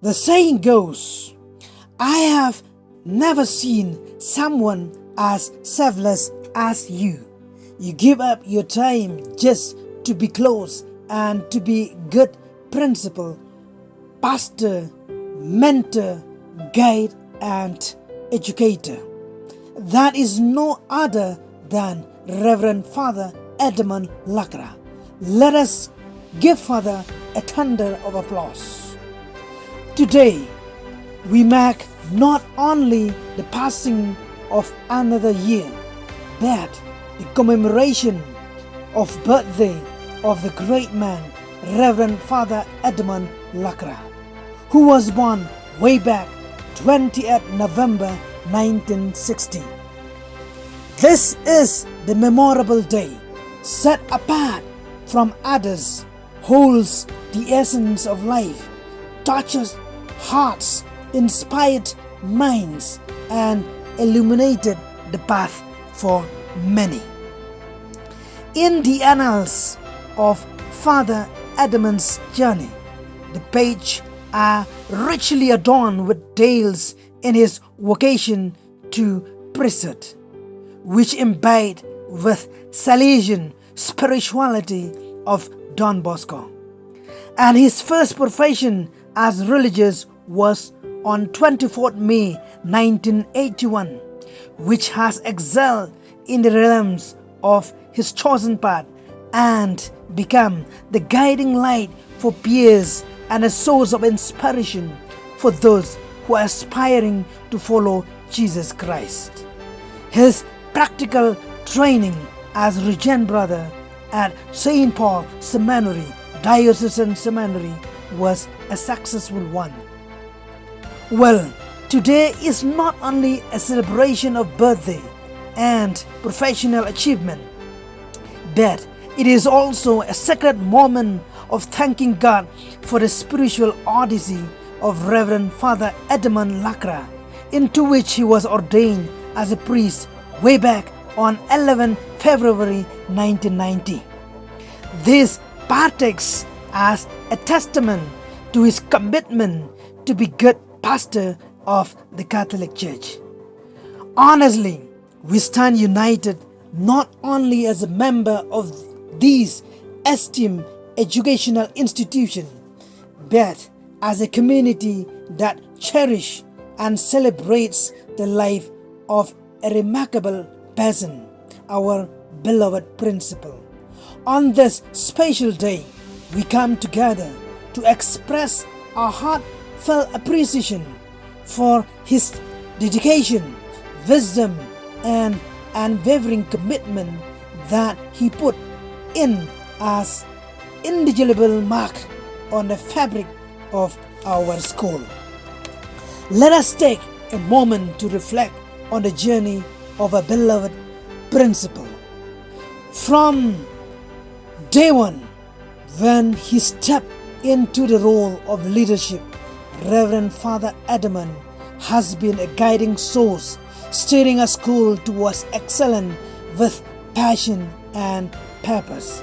The saying goes, I have never seen someone as selfless as you. You give up your time just to be close and to be good principal, pastor, mentor, guide, and educator. That is no other than Reverend Father Edmund Lakra. Let us give Father a thunder of applause. Today, we mark not only the passing of another year, but the commemoration of birthday of the great man, Reverend Father Edmund Lakra, who was born way back 20th November 1960. This is the memorable day, set apart from others, holds the essence of life, touches hearts, inspired minds, and illuminated the path for many. In the annals of Father Edmund's journey, the pages are richly adorned with tales in his vocation to priesthood, which imbibed with Salesian spirituality of Don Bosco. And his first profession as religious was on 24th May 1981, which has excelled in the realms of his chosen path and become the guiding light for peers and a source of inspiration for those who are aspiring to follow Jesus Christ. His practical training as Regent Brother at St. Paul Seminary, Diocesan Seminary, was a successful one. Well, today is not only a celebration of birthday and professional achievement, but it is also a sacred moment of thanking God for the spiritual odyssey of Reverend Father Edmund Lakra, into which he was ordained as a priest way back on 11 February 1990. This partakes as a testament to his commitment to be good pastor of the Catholic Church. Honestly, we stand united not only as a member of these esteemed educational institutions, but as a community that cherishes and celebrates the life of a remarkable person, our beloved principal. On this special day, we come together to express our heartfelt appreciation for his dedication, wisdom, and unwavering commitment that he put in as indelible mark on the fabric of our school. Let us take a moment to reflect on the journey of a beloved principal. From day one, when he stepped into the role of leadership, Reverend Father Edmund has been a guiding source, steering a school towards excellence with passion and purpose.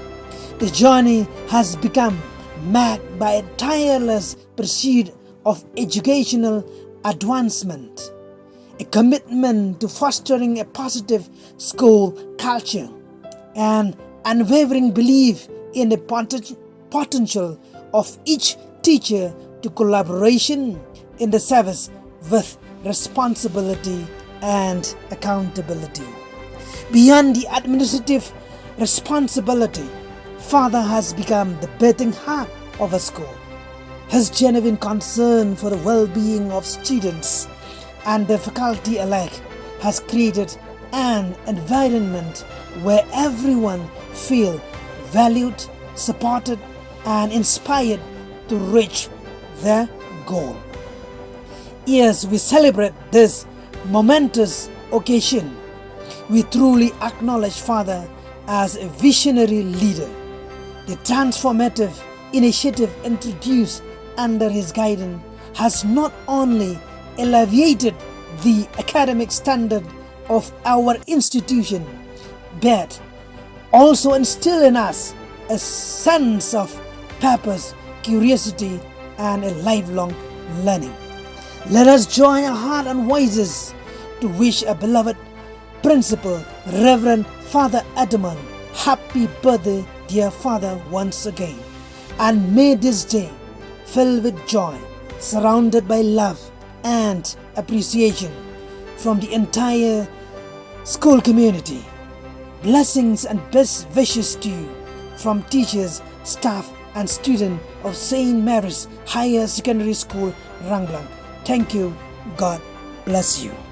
The journey has become marked by a tireless pursuit of educational advancement, a commitment to fostering a positive school culture, and unwavering belief in the potential of each teacher to collaboration in the service with responsibility and accountability. Beyond the administrative responsibility, Father has become the beating heart of a school. His genuine concern for the well-being of students and the faculty alike has created an environment where everyone feels valued, supported, and inspired to reach their goal. As we celebrate this momentous occasion, we truly acknowledge Father as a visionary leader. The transformative initiative introduced under his guidance has not only elevated the academic standard of our institution, but also instilled in us a sense of purpose, curiosity, and a lifelong learning. Let us join our heart and voices to wish our beloved Principal, Reverend Father Edmund, happy birthday, dear Father, once again. And may this day, filled with joy, surrounded by love and appreciation from the entire school community. Blessings and best wishes to you from teachers, staff and students of St. Mary's Higher Secondary School, Ranglang. Thank you. God bless you.